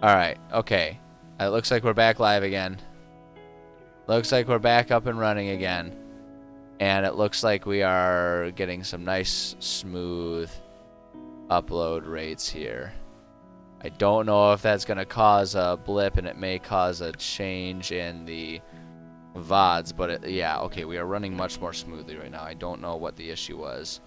Alright, okay. It looks like we're back live again. Looks like we're back up and running again. And it looks like we are getting some nice, smooth upload rates here. I don't know if that's going to cause a blip, and it may cause a change in the VODs, but yeah, okay, we are running much more smoothly right now. I don't know what the issue was.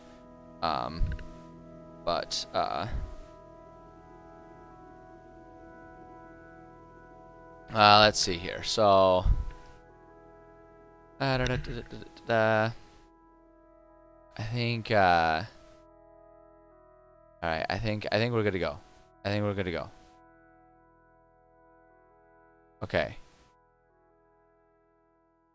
Let's see here. So, I think, all right, I think we're good to go. I think we're good to go. Okay.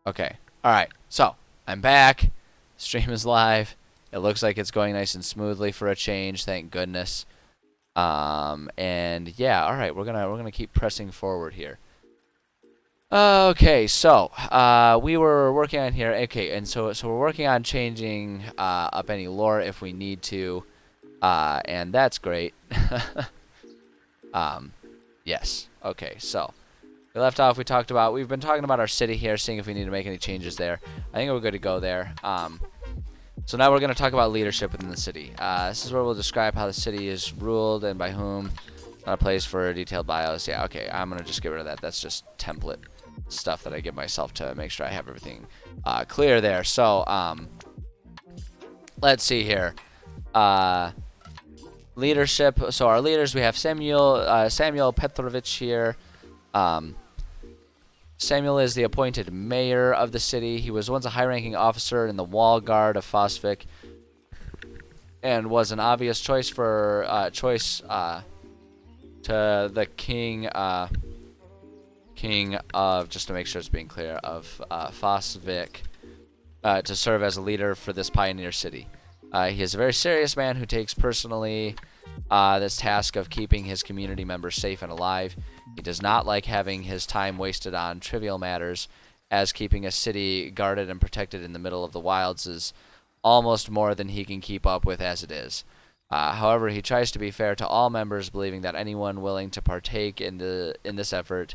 Okay. All right. So, I'm back. Stream is live. It looks like it's going nice and smoothly for a change, thank goodness. And yeah, all right, we're gonna keep pressing forward here. Okay, so we were working on here. Okay, and so we're working on changing up any lore if we need to, and that's great. Yes. Okay, so we left off. We've been talking about our city here, seeing if we need to make any changes there. I think we're good to go there. So now we're going to talk about leadership within the city. This is where we'll describe how the city is ruled and by whom. Not a place for detailed bios. Yeah, okay, I'm going to just get rid of that. That's just template stuff that I give myself to make sure I have everything clear there. So, let's see here. Leadership. So our leaders, we have Samuel Petrovich here. Samuel is the appointed mayor of the city. He was once a high-ranking officer in the wall guard of Fosvik, and was an obvious choice for to the king of, just to make sure it's being clear, of Fosvik, to serve as a leader for this pioneer city. He is a very serious man who takes personally this task of keeping his community members safe and alive. He does not like having his time wasted on trivial matters, as keeping a city guarded and protected in the middle of the wilds is almost more than he can keep up with as it is. However, he tries to be fair to all members, believing that anyone willing to partake in this effort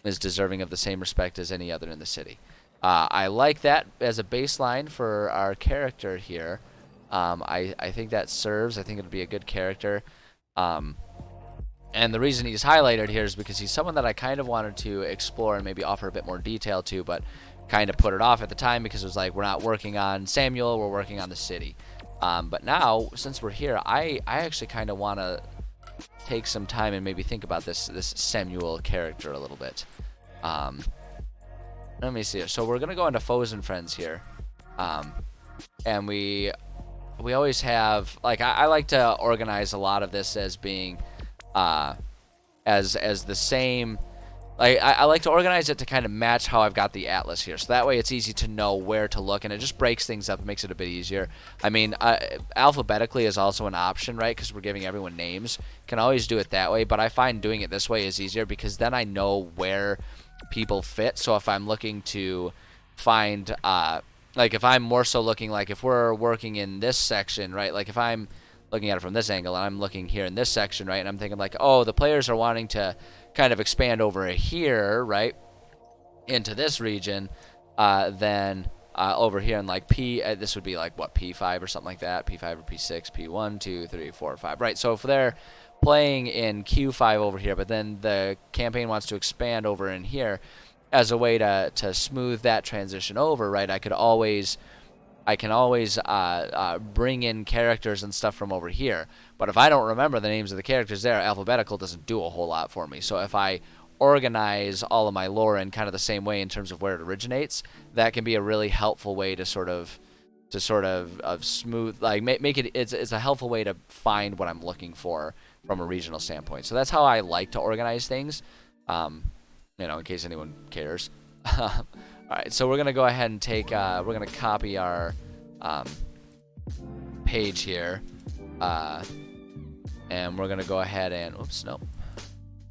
is deserving of the same respect as any other in the city. I like that as a baseline for our character here. I think that serves. I think it'll be a good character. And the reason he's highlighted here is because he's someone that I kind of wanted to explore and maybe offer a bit more detail to, but kind of put it off at the time because it was like, we're not working on Samuel, we're working on the city. But now, since we're here, I actually kind of want to take some time and maybe think about this Samuel character a little bit. Let me see. So we're going to go into foes and friends here. And we always have, like, I like to organize a lot of this as being as the same. Like, I like to organize it to kind of match how I've got the atlas here, so that way it's easy to know where to look, and it just breaks things up and makes it a bit easier. I mean, alphabetically is also an option, right, because we're giving everyone names. Can always do it that way, but I find doing it this way is easier because then I know where people fit. So if I'm looking to find like, if I'm more so looking, like, if we're working in this section, right, like if I'm looking at it from this angle and I'm looking here in this section, right, and I'm thinking like, oh, the players are wanting to kind of expand over here, right, into this region, then over here in like this would be like, what, P5 or something like that, P5 or P6, P1, 2, 3, 4, 5, right? So if they're playing in Q5 over here, but then the campaign wants to expand over in here, as a way to smooth that transition over, right, I can always bring in characters and stuff from over here. But if I don't remember the names of the characters there, alphabetical doesn't do a whole lot for me. So if I organize all of my lore in kind of the same way in terms of where it originates, that can be a really helpful way to sort of smooth, like, make it, it's a helpful way to find what I'm looking for from a regional standpoint. So that's how I like to organize things, you know, in case anyone cares. All right, so we're gonna go ahead and take, we're gonna copy our page here, and we're gonna go ahead and, oops, nope,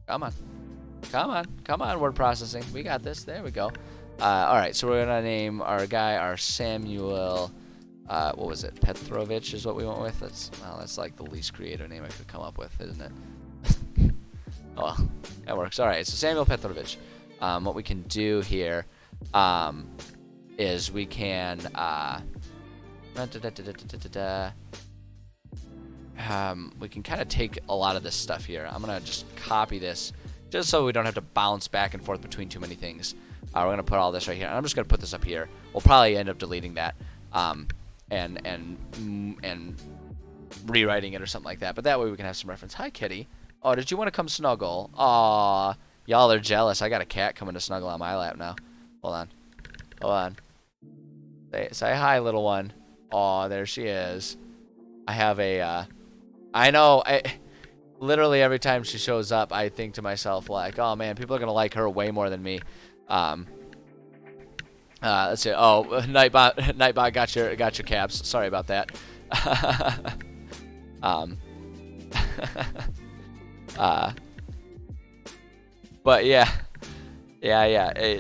come on, word processing, we got this, there we go. All right, so we're gonna name our guy, our Samuel, what was it, Petrovich is what we went with. That's like the least creative name I could come up with, isn't it? Oh, well, That works. All right. So Samuel Petrovich. What we can do here is we can we can kind of take a lot of this stuff here. I'm gonna just copy this just so we don't have to bounce back and forth between too many things. We're gonna put all this right here, and I'm just gonna put this up here. We'll probably end up deleting that and rewriting it or something like that. But that way we can have some reference. Hi, kitty. Oh, did you want to come snuggle? Aw, y'all are jealous. I got a cat coming to snuggle on my lap now. Hold on. Hold on. Say hi, little one. Aw, there she is. I have a, I know, literally every time she shows up, I think to myself, like, oh man, people are going to like her way more than me. Let's see. Oh, Nightbot got your caps. Sorry about that. But yeah.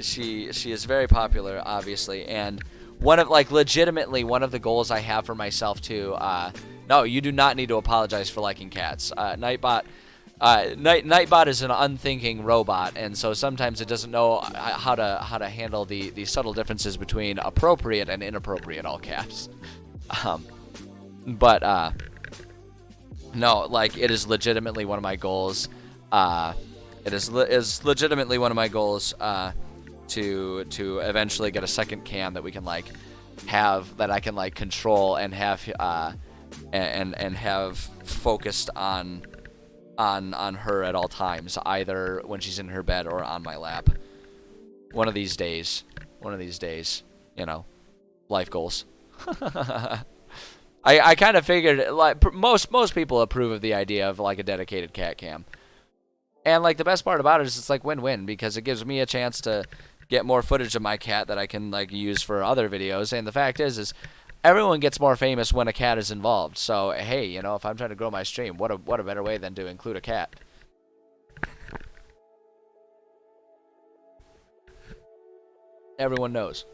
She is very popular, obviously, and legitimately one of the goals I have for myself too. No, you do not need to apologize for liking cats. Nightbot is an unthinking robot, and so sometimes it doesn't know how to handle the subtle differences between appropriate and inappropriate, all caps. No, like, it is legitimately one of my goals. It is legitimately one of my goals to eventually get a second cam that we can have, that I can control and have and have focused on her at all times, either when she's in her bed or on my lap. One of these days, you know, life goals. I kind of figured, most people approve of the idea of a dedicated cat cam. And the best part about it is it's win-win, because it gives me a chance to get more footage of my cat that I can use for other videos. And the fact is everyone gets more famous when a cat is involved. So hey, if I'm trying to grow my stream, what a better way than to include a cat. Everyone knows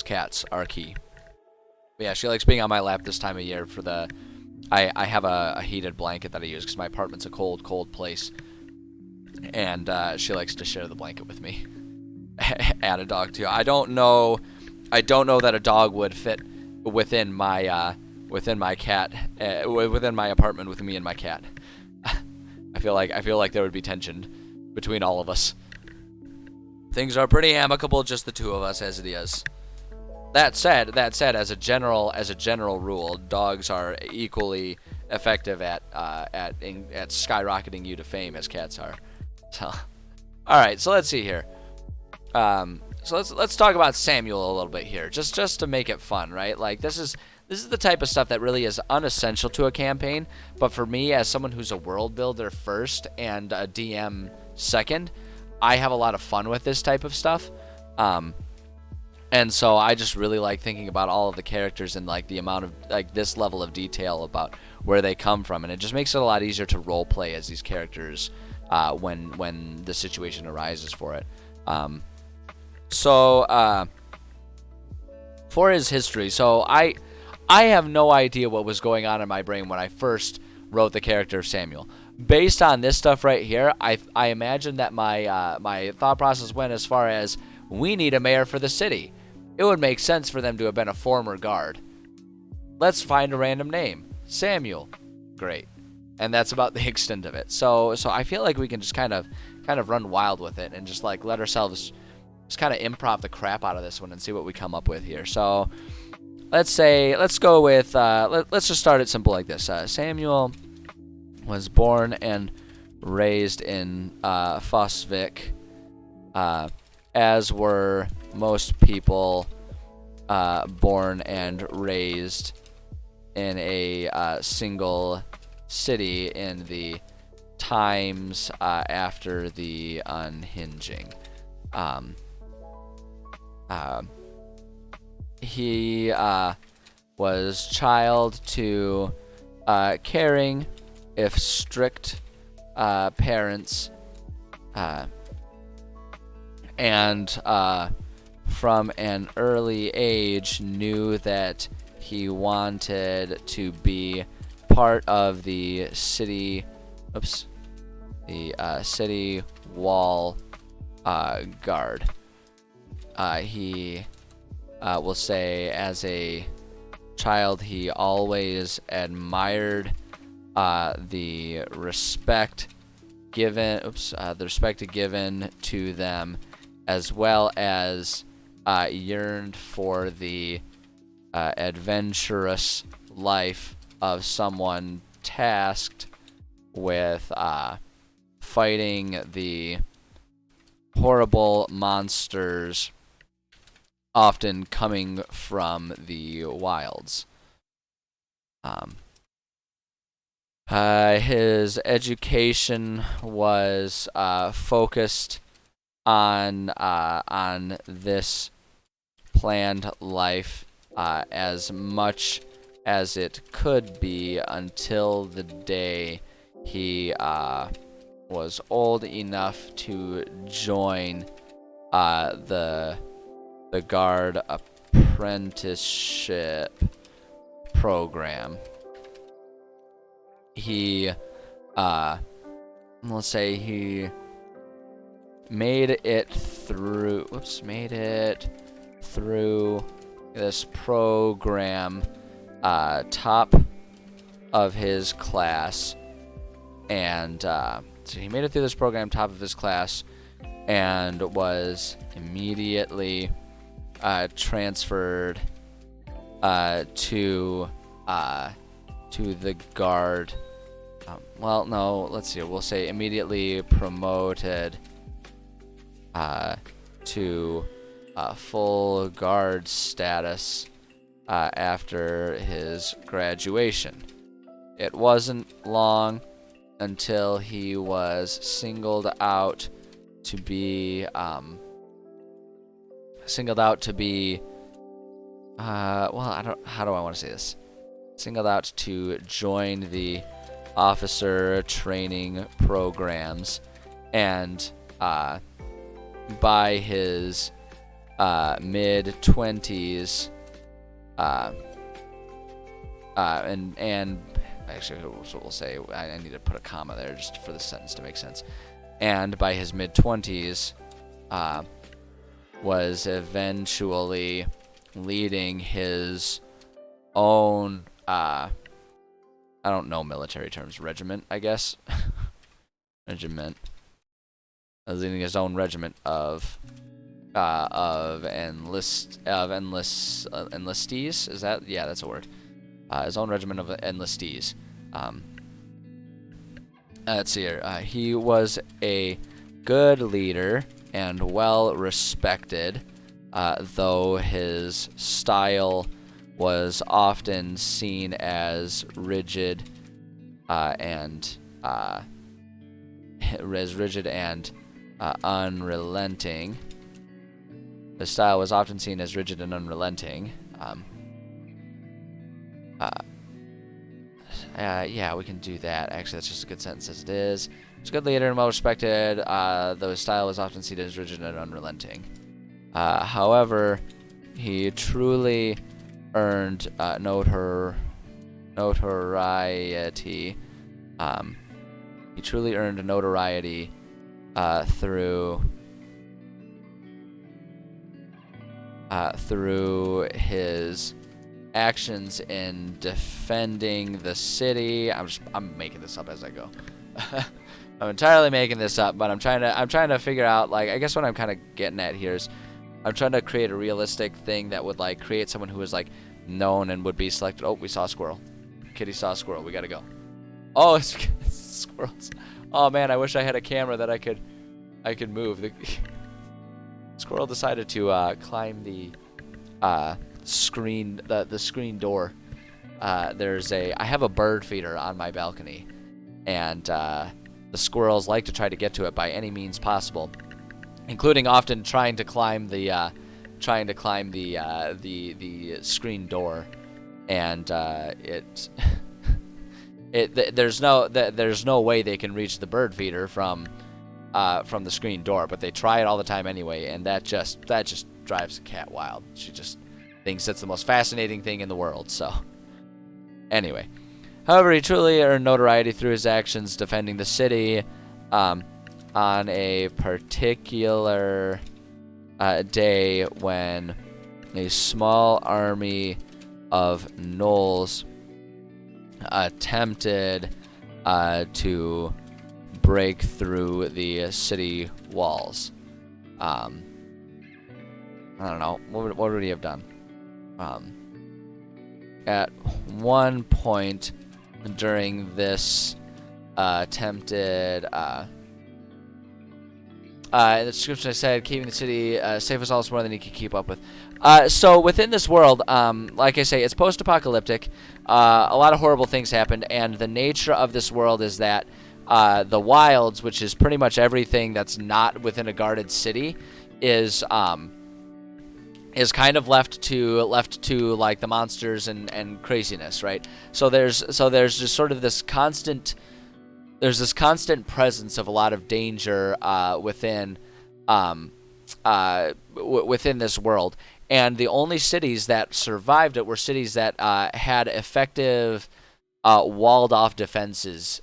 cats are key. But yeah, she likes being on my lap this time of year for the. I have a heated blanket that I use because my apartment's a cold place, and she likes to share the blanket with me. Add a dog too. I don't know that a dog would fit within my cat within my apartment with me and my cat. I feel like there would be tension between all of us. Things are pretty amicable, just the two of us as it is. That said, as a general rule, dogs are equally effective at skyrocketing you to fame as cats are. So, all right. So let's see here. So let's talk about Samuel a little bit here, just to make it fun, right? This is the type of stuff that really is unessential to a campaign, but for me, as someone who's a world builder first and a DM second, I have a lot of fun with this type of stuff. And so I just really like thinking about all of the characters and the amount of this level of detail about where they come from, and it just makes it a lot easier to role play as these characters when the situation arises for it. So for his history, so I have no idea what was going on in my brain when I first wrote the character of Samuel. Based on this stuff right here, I imagine that my thought process went as far as, we need a mayor for the city. It would make sense for them to have been a former guard. Let's find a random name. Samuel. Great. And that's about the extent of it. So I feel like we can just kind of run wild with it and just let ourselves just kind of improv the crap out of this one and see what we come up with here. So let's go with let's just start it simple like this. Samuel was born and raised in Fosvik, as were most people born and raised in a single city in the times after the unhinging. He was child to caring, if strict, parents, and from an early age knew that he wanted to be part of the city. the city wall guard. He will say, as a child, he always admired the respect given to them, as well as yearned for the adventurous life of someone tasked with fighting the horrible monsters often coming from the wilds. His education was focused on this planned life as much as it could be, until the day he was old enough to join the guard apprenticeship program. He let's say he made it through this program top of his class, and so he made it through this program top of his class and was immediately transferred to the guard. Well, no, let's see. We'll say immediately promoted to full guard status after his graduation. It wasn't long until he was singled out to be well, how do I want to say this? Singled out to join the officer training programs, and by his mid-20s, and actually, we'll say I need to put a comma there just for the sentence to make sense. And by his mid-20s, was eventually leading his own, I don't know military terms, regiment, I guess. Regiment. Leading his own regiment of enlistees. Is that? Yeah, that's a word. His own regiment of enlistees. Let's see here. He was a good leader and well respected, though his style was often seen as rigid and unrelenting. His style was often seen as rigid and unrelenting. Yeah, we can do that. Actually, that's just a good sentence as it is. He's a good leader and well respected, though his style was often seen as rigid and unrelenting. However, he truly earned notoriety. He truly earned notoriety through his actions in defending the city. I'm making this up as I go. I'm entirely making this up, but I'm trying to figure out, like, I guess what I'm kind of getting at here is I'm trying to create a realistic thing that would, like, create someone who is, like, known and would be selected. Oh, we saw a squirrel. Kitty saw a squirrel. We gotta go. Oh, it's squirrels. Oh man, I wish I had a camera that I could move. The squirrel decided to climb the screen, the screen door. I have a bird feeder on my balcony, and the squirrels like to try to get to it by any means possible, including often trying to climb the screen door, and there's no way they can reach the bird feeder from the screen door, but they try it all the time anyway, and that just drives the cat wild. She just thinks it's the most fascinating thing in the world. So anyway, however, he truly earned notoriety through his actions defending the city, on a particular day when a small army of gnolls attempted to break through the city walls. I don't know. What would he have done? At one point during this attempted in the description I said, keeping the city safe as all is more than he could keep up with. So within this world, like I say, it's post-apocalyptic. A lot of horrible things happened, and the nature of this world is that the wilds, which is pretty much everything that's not within a guarded city, is kind of left to like the monsters and craziness, right? So there's just sort of this constant. There's this constant presence of a lot of danger within this world, and the only cities that survived it were cities that had effective walled-off defenses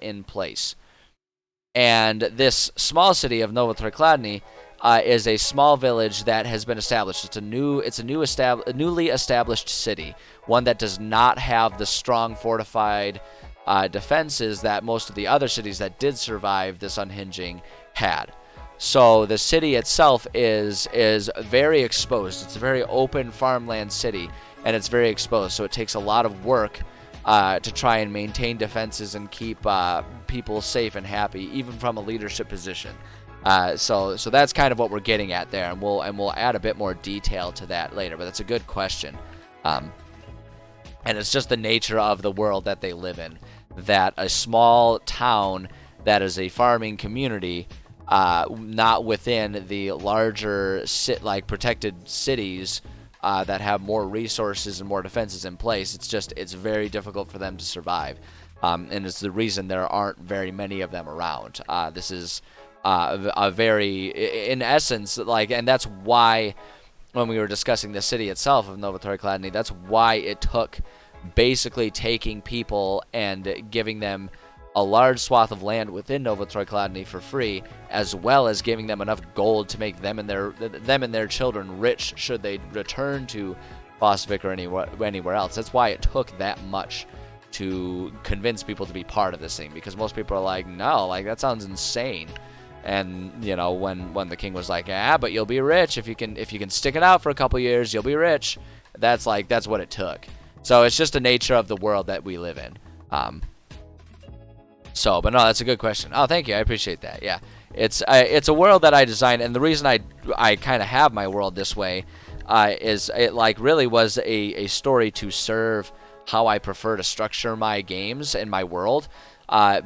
in place. And this small city of Novotrikladny is a small village that has been established. It's a newly established city, one that does not have the strong fortified defenses that most of the other cities that did survive this unhinging had. So the city itself is very exposed. It's a very open farmland city, and it's very exposed. So it takes a lot of work to try and maintain defenses and keep people safe and happy, even from a leadership position. So that's kind of what we're getting at there, and we'll add a bit more detail to that later. But that's a good question. And it's just the nature of the world that they live in, that a small town that is a farming community, not within the larger protected cities that have more resources and more defenses in place, it's very difficult for them to survive. And it's the reason there aren't very many of them around. This is a very, in essence, and that's why when we were discussing the city itself of Novotrikladny, that's why it took basically taking people and giving them a large swath of land within Novotrikladny for free, as well as giving them enough gold to make them and their children rich should they return to Bosvik or anywhere else. That's why it took that much to convince people to be part of this thing, because most people are like, no, that sounds insane. And when the king was like, but you'll be rich if you can stick it out for a couple years, you'll be rich. That's what it took. So it's just the nature of the world that we live in. But no, that's a good question. Oh, thank you. I appreciate that. Yeah, it's a world that I designed, and the reason I kind of have my world this way is it really was a story to serve how I prefer to structure my games and my world,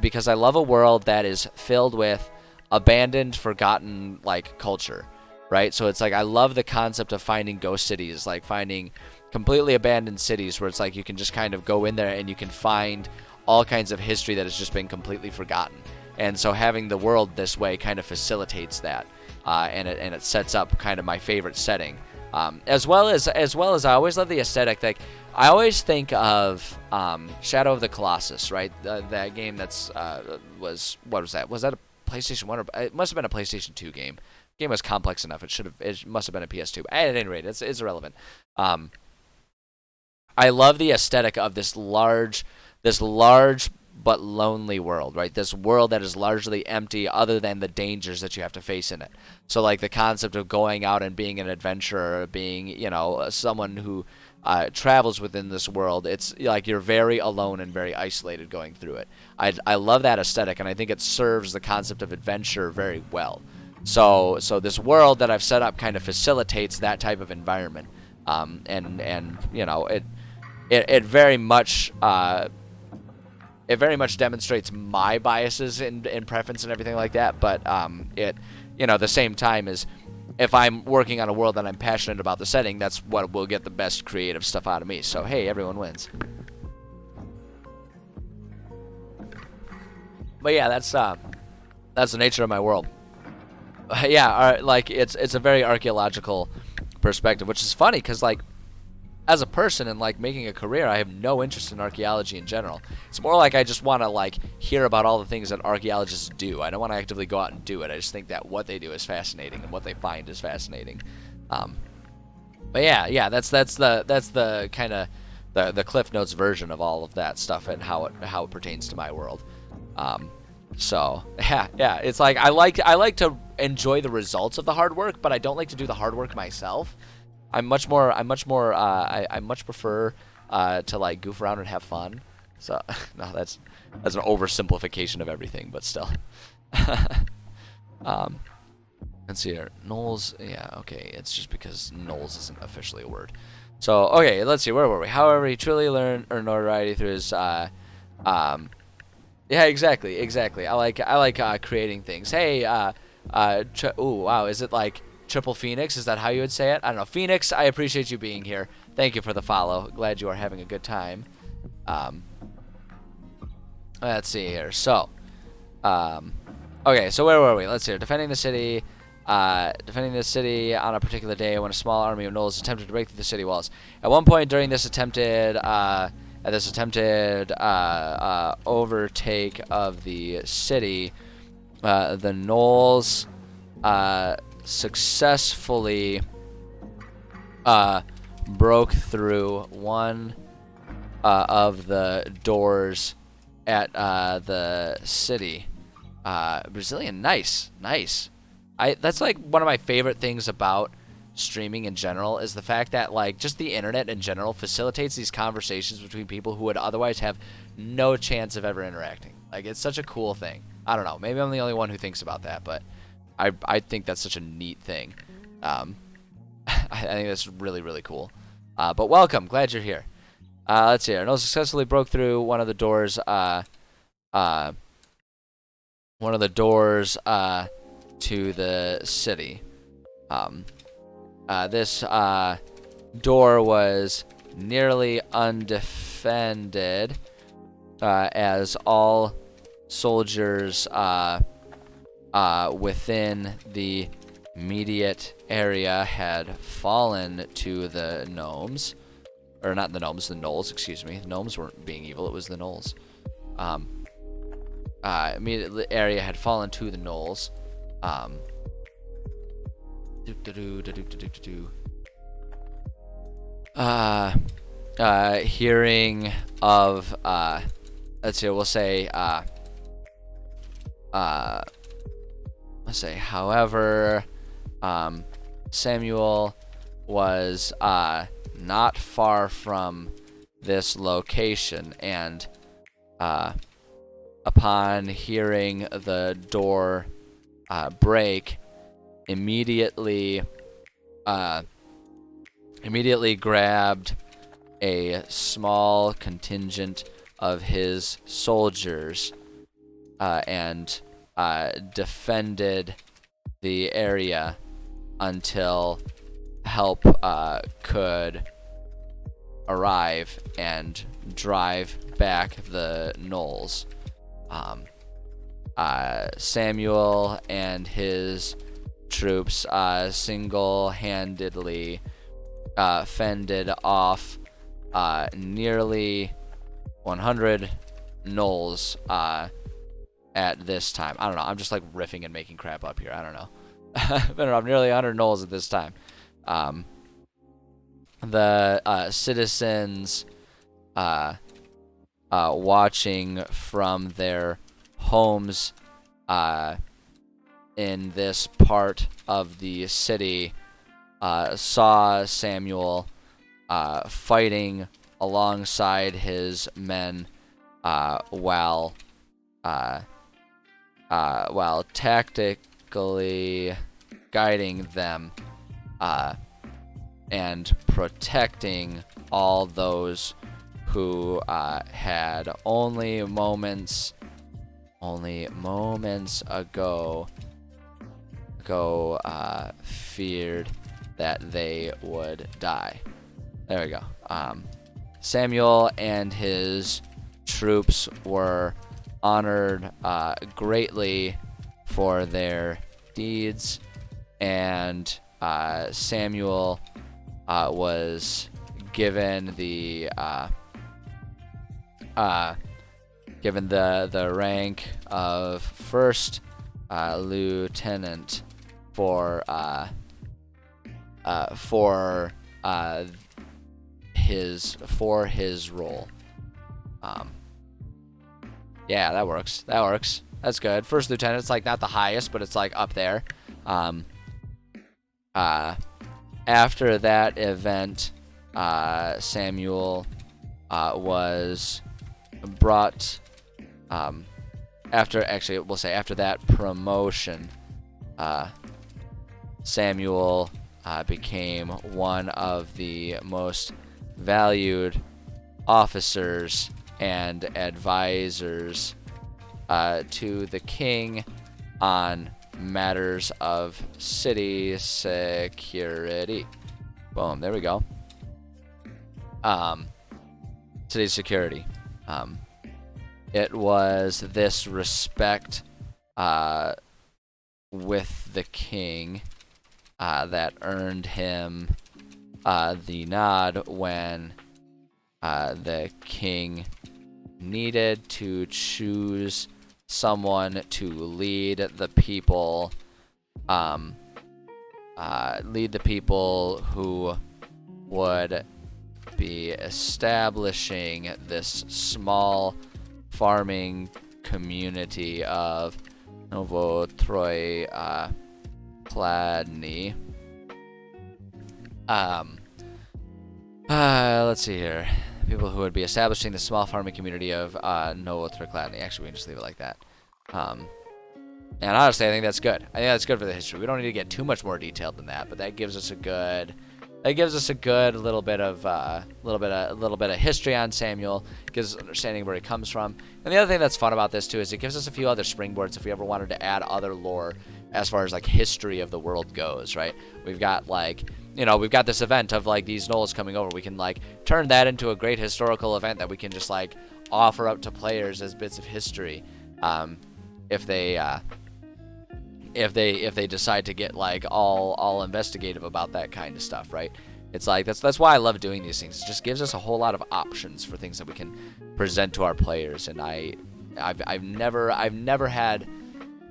because I love a world that is filled with abandoned, forgotten culture, right? So it's I love the concept of finding ghost cities, finding completely abandoned cities where it's you can just kind of go in there and you can find all kinds of history that has just been completely forgotten. And so having the world this way kind of facilitates that, and it sets up kind of my favorite setting, as well as I always love the aesthetic. I always think of Shadow of the Colossus, right? That game what was that? Was that a PlayStation 1 or it must have been a PlayStation 2 game. The game was complex enough. It must have been a PS2. But at any rate, it's irrelevant. I love the aesthetic of this large but lonely world, right? This world that is largely empty other than the dangers that you have to face in it. So the concept of going out and being an adventurer, being, someone who travels within this world, it's you're very alone and very isolated going through it. I love that aesthetic, and I think it serves the concept of adventure very well. So this world that I've set up kind of facilitates that type of environment, and it very much demonstrates my biases and preference and everything like that. But the same time is, if I'm working on a world that I'm passionate about the setting, that's what will get the best creative stuff out of me. So hey, everyone wins. But yeah, that's the nature of my world. Yeah, it's a very archaeological perspective, which is funny because as a person and like making a career, I have no interest in archaeology in general. It's more like I just want to like hear about all the things that archaeologists do. I don't want to actively go out and do it. I just think that what they do is fascinating and what they find is fascinating. But yeah, that's the kind of the Cliff Notes version of all of that stuff and how it pertains to my world. So yeah, it's like I like to enjoy the results of the hard work, but I don't like to do the hard work myself. I much prefer to like goof around and have fun. So no, that's an oversimplification of everything, but still. Let's see here. Knolls, yeah, okay. It's just because Knolls isn't officially a word. So okay, let's see. Where were we? However, he truly earned notoriety through his yeah, exactly. I like creating things. Hey, ooh, wow, is it like Triple Phoenix? Is that how you would say it? I don't know. Phoenix, I appreciate you being here. Thank you for the follow. Glad you are having a good time. Let's see here. So, okay, so where were we? Let's see here. Defending the city on a particular day when a small army of gnolls attempted to break through the city walls. At one point during this attempted overtake of the city, the gnolls successfully broke through one of the doors at the city. Brazilian, nice. That's like one of my favorite things about streaming in general is the fact that like just the internet in general facilitates these conversations between people who would otherwise have no chance of ever interacting. Like it's such a cool thing. I don't know. Maybe I'm the only one who thinks about that, but I think that's such a neat thing. I think that's really, really cool. But welcome. Glad you're here. Let's see here. No successfully broke through one of the doors. To the city. This door was nearly undefended, as all soldiers within the immediate area had fallen to the gnomes. Or not the gnomes, the gnolls, excuse me. The gnomes weren't being evil, it was the gnolls. Immediate area had fallen to the gnolls. Hearing of let's see, we'll say however, Samuel was not far from this location, and upon hearing the door break, immediately grabbed a small contingent of his soldiers and defended the area until help could arrive and drive back the gnolls. Samuel and his troops single-handedly fended off nearly 100 gnolls at this time. I don't know. I'm just like riffing and making crap up here. I don't know. But I'm nearly 100 gnolls at this time. The citizens watching from their homes in this part of the city saw Samuel fighting alongside his men while tactically guiding them and protecting all those who had only moments ago feared that they would die. There we go. Samuel and his troops were honored greatly for their deeds, and Samuel was given the rank of first lieutenant for his role. Yeah, that works. That's good. First lieutenant, it's like not the highest, but it's like up there. After that event, Samuel was brought. After that promotion, Samuel became one of the most valued officers and advisors to the king on matters of city security. Boom, there we go. City security. It was this respect with the king that earned him the nod when the king needed to choose someone to lead the people who would be establishing this small farming community of Novotroy-Kladny. Let's see here. People who would be establishing the small farming community of Novotroy-Kladny. Actually, we can just leave it like that. And honestly, I think that's good. I think that's good for the history. We don't need to get too much more detailed than that, but that gives us a good little bit of history on Samuel. Gives us understanding where he comes from. And the other thing that's fun about this too is it gives us a few other springboards if we ever wanted to add other lore as far as like history of the world goes, right? We've got we've got this event of like these gnolls coming over. We can like turn that into a great historical event that we can just like offer up to players as bits of history, if they decide to get like all investigative about that kind of stuff, right? It's like that's why I love doing these things. It just gives us a whole lot of options for things that we can present to our players. And I've never had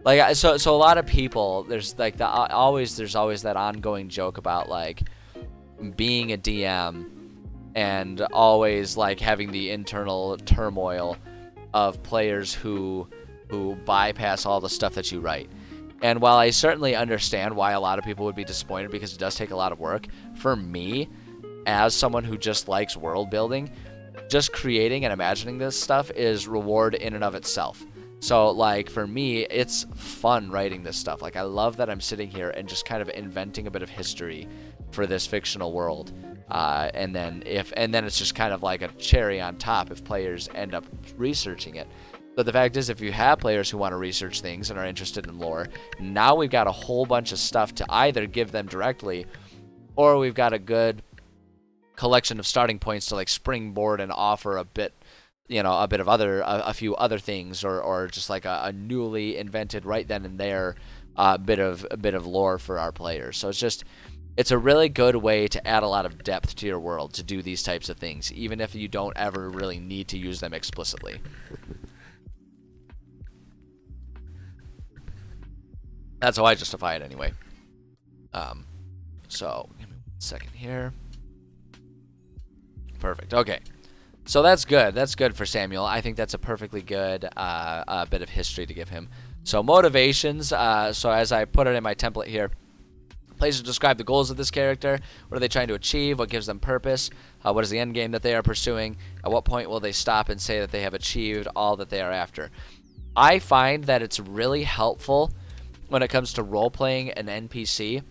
like so a lot of people, there's like there's always that ongoing joke about like being a DM and always like having the internal turmoil of players who bypass all the stuff that you write. And while I certainly understand why a lot of people would be disappointed because it does take a lot of work, for me, as someone who just likes world building, just creating and imagining this stuff is reward in and of itself. So, like, for me, it's fun writing this stuff. Like, I love that I'm sitting here and just kind of inventing a bit of history for this fictional world. And then it's just kind of like a cherry on top if players end up researching it. But the fact is, if you have players who want to research things and are interested in lore, now we've got a whole bunch of stuff to either give them directly, or we've got a good collection of starting points to like springboard and offer a bit of a few other things, or just like a newly invented right then and there bit of lore for our players. So it's a really good way to add a lot of depth to your world to do these types of things, even if you don't ever really need to use them explicitly. That's how I justify it anyway. So give me 1 second here. Perfect. Okay. So that's good. That's good for Samuel. I think that's a perfectly good bit of history to give him. So motivations. So as I put it in my template here, players describe the goals of this character. What are they trying to achieve? What gives them purpose? What is the end game that they are pursuing? At what point will they stop and say that they have achieved all that they are after? I find that it's really helpful when it comes to role-playing an NPC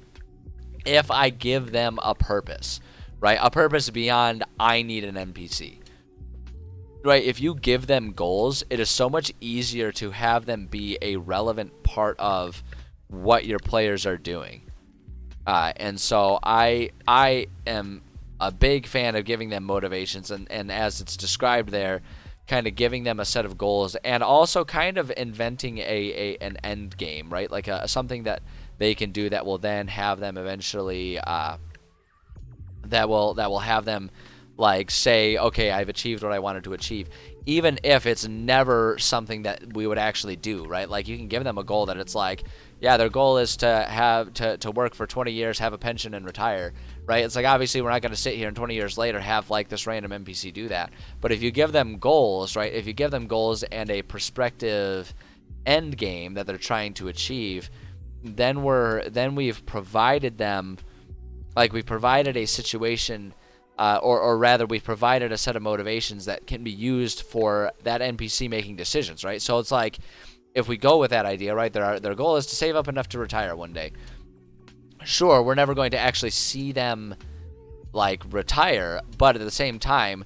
if I give them a purpose, right? A purpose beyond I need an NPC. Right, if you give them goals, it is so much easier to have them be a relevant part of what your players are doing. And so I am a big fan of giving them motivations, and as it's described there, kind of giving them a set of goals, and also kind of inventing an end game, right? Like something that they can do that will then have them eventually that will have them like say, okay, I've achieved what I wanted to achieve, even if it's never something that we would actually do, right? Like you can give them a goal that it's like, yeah, their goal is to have to work for 20 years, have a pension, and retire, right? It's like obviously we're not going to sit here and 20 years later have like this random NPC do that. But if you give them goals, right? If you give them goals and a prospective end game that they're trying to achieve, then we've provided them, like we've provided a situation, or rather we've provided a set of motivations that can be used for that NPC making decisions, right? So it's like, if we go with that idea, right, their goal is to save up enough to retire one day. Sure, we're never going to actually see them like retire, but at the same time,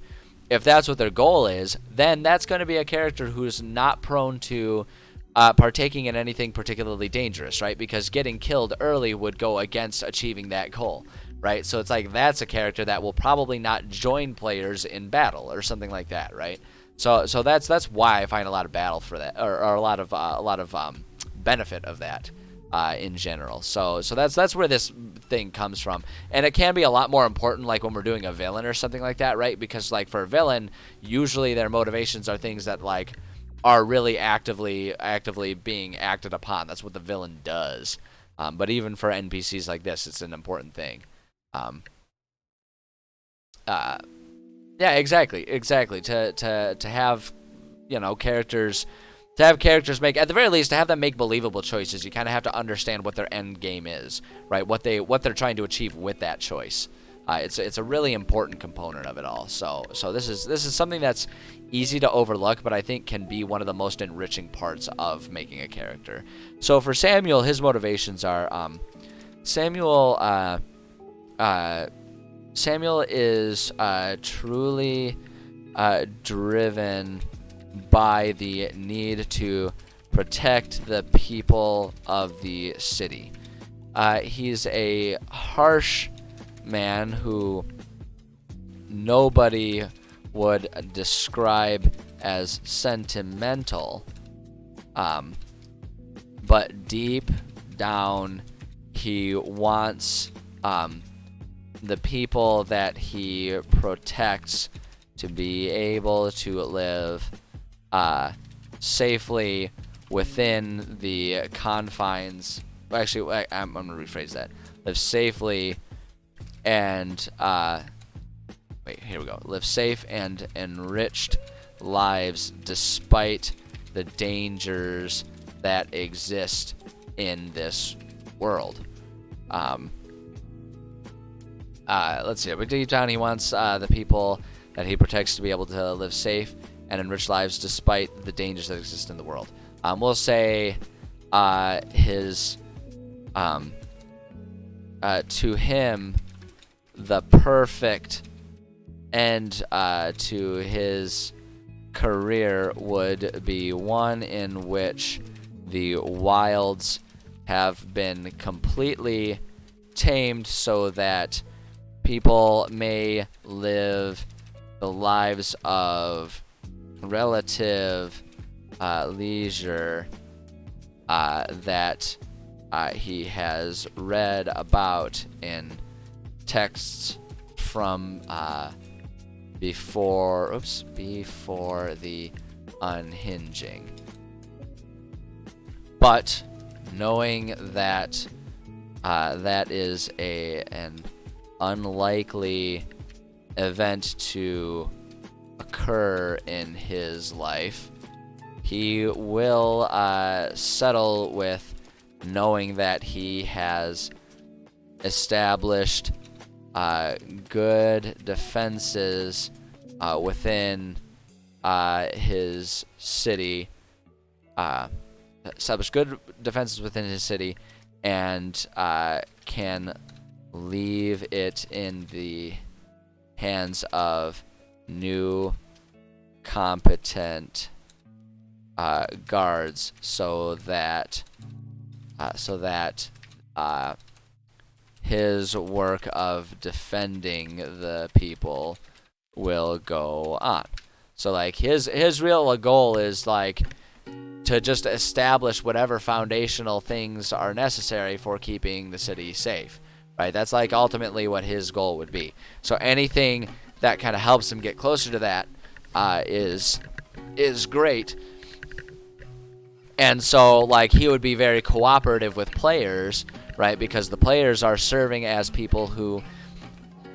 if that's what their goal is, then that's going to be a character who's not prone to partaking in anything particularly dangerous, right? Because getting killed early would go against achieving that goal, right? So it's like that's a character that will probably not join players in battle or something like that, right? So that's why I find a lot of battle for that, or a lot of benefit of that in general. So that's where this thing comes from, and it can be a lot more important like when we're doing a villain or something like that, right? Because like for a villain, usually their motivations are things that like are really actively being acted upon. That's what the villain does. But even for NPCs like this, it's an important thing. Yeah, exactly. To have, characters, make, at the very least, to have them make believable choices. You kind of have to understand what their end game is, right? What they're trying to achieve with that choice. It's a really important component of it all. So this is something that's easy to overlook, but I think can be one of the most enriching parts of making a character. So for Samuel, his motivations are Samuel is truly driven by the need to protect the people of the city. He's a harsh man who nobody would describe as sentimental, but deep down he wants the people that he protects to be able to live safely within the confines. Actually, I'm going to rephrase that. Live safely and live safe and enriched lives despite the dangers that exist in this world. Let's see. But deep down, he wants the people that he protects to be able to live safe and enrich lives despite the dangers that exist in the world. We'll say his to him, the perfect end to his career would be one in which the wilds have been completely tamed so that people may live the lives of relative leisure that he has read about in texts from before the unhinging. But knowing that that is an unlikely event to occur in his life, he will settle with knowing that he has established good defenses within his city, and can leave it in the hands of new competent guards so that his work of defending the people will go on. So like his real goal is like to just establish whatever foundational things are necessary for keeping the city safe, right? That's like ultimately what his goal would be. So anything that kind of helps him get closer to that is great. And so, like, he would be very cooperative with players, right? Because the players are serving as people who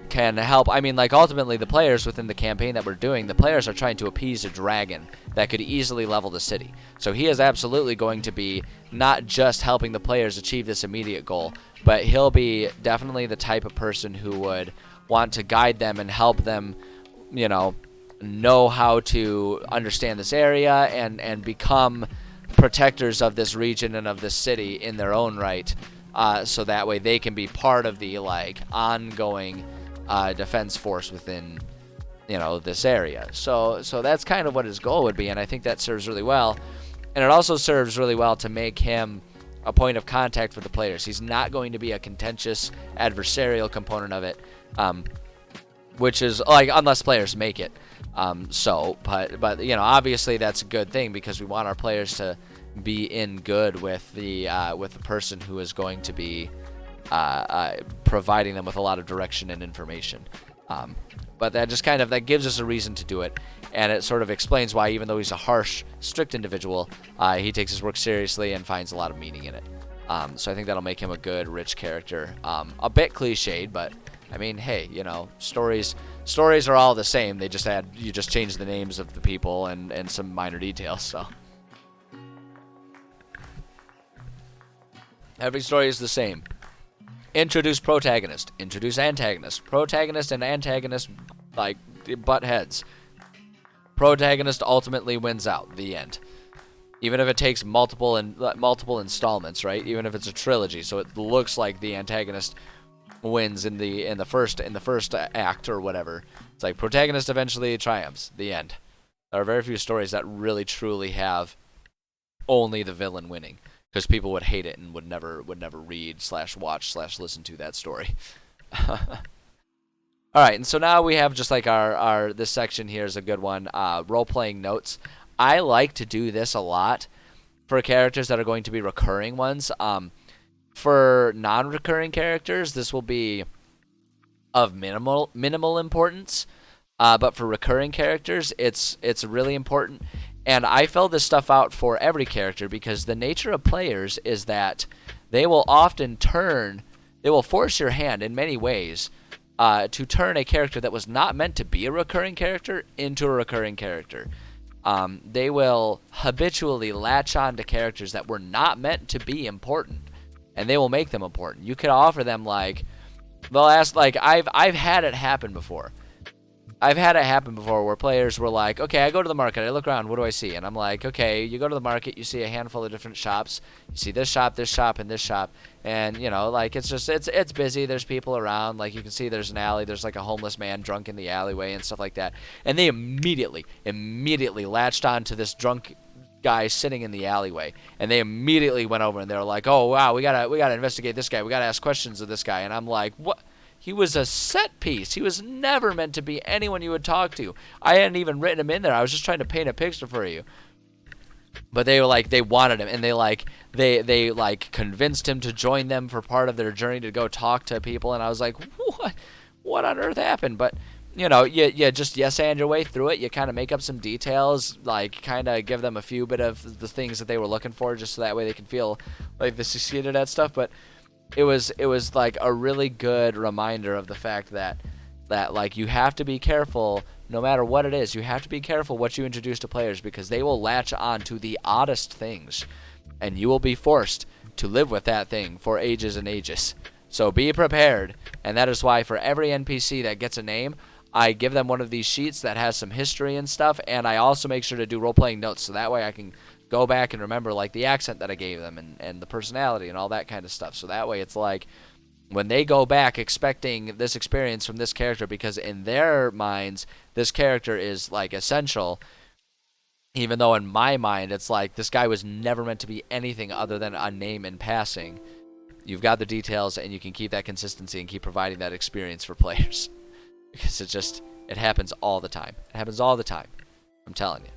can help. I mean, like, ultimately, the players within the campaign that we're doing, the players are trying to appease a dragon that could easily level the city. So he is absolutely going to be not just helping the players achieve this immediate goal, but he'll be definitely the type of person who would want to guide them and help them, know how to understand this area and become protectors of this region and of this city in their own right, so that way they can be part of the ongoing defense force within this area. So that's kind of what his goal would be, and I think that serves really well. And it also serves really well to make him a point of contact for the players. He's not going to be a contentious adversarial component of it, which is unless players make it. But obviously that's a good thing, because we want our players to be in good with the person who is going to be providing them with a lot of direction and information. But that just that gives us a reason to do it, and it sort of explains why, even though he's a harsh, strict individual, he takes his work seriously and finds a lot of meaning in it. So I think that'll make him a good, rich character. A bit cliched, but I mean, hey, stories are all the same. You just change the names of the people and some minor details. So every story is the same. Introduce protagonist, introduce antagonist. Protagonist and antagonist butt heads. Protagonist ultimately wins out. The end. Even if it takes multiple installments, right? Even if it's a trilogy, so it looks like the antagonist wins in the first act or whatever. It's like protagonist eventually triumphs. The end. There are very few stories that really truly have only the villain winning, because people would hate it and would never read /watch /listen to that story. All right, and so now we have just our this section here is a good one. Role-playing notes. I like to do this a lot for characters that are going to be recurring ones. For non-recurring characters, this will be of minimal importance. But for recurring characters, it's really important. And I fill this stuff out for every character, because the nature of players is that they will often they will force your hand in many ways to turn a character that was not meant to be a recurring character into a recurring character. They will habitually latch on to characters that were not meant to be important, and they will make them important. You could offer them they'll ask I've had it happen before. I've had it happen before where players were like, okay, I go to the market, I look around, what do I see? And I'm like, okay, you go to the market, you see a handful of different shops. You see this shop, and this shop. And, it's busy. There's people around. You can see there's an alley. There's a homeless man drunk in the alleyway and stuff like that. And they immediately latched on to this drunk guy sitting in the alleyway. And they immediately went over and they were like, oh, wow, we gotta investigate this guy. We gotta ask questions of this guy. And I'm like, what? He was a set piece. He was never meant to be anyone you would talk to. I hadn't even written him in there. I was just trying to paint a picture for you. But they were they wanted him, and they convinced him to join them for part of their journey to go talk to people. And I was like, what on earth happened? But you just yes and your way through it. You kind of make up some details, kind of give them a few bit of the things that they were looking for, just so that way they can feel like they succeeded at stuff. But it was a really good reminder of the fact that you have to be careful, no matter what it is. You have to be careful what you introduce to players, because they will latch on to the oddest things, and you will be forced to live with that thing for ages and ages. So be prepared, and that is why for every NPC that gets a name, I give them one of these sheets that has some history and stuff, and I also make sure to do role-playing notes, so that way I can go back and remember the accent that I gave them and the personality and all that kind of stuff. So that way it's when they go back expecting this experience from this character, because in their minds this character is essential, even though in my mind it's this guy was never meant to be anything other than a name in passing. You've got the details, and you can keep that consistency and keep providing that experience for players, because it happens all the time. It happens all the time. I'm telling you.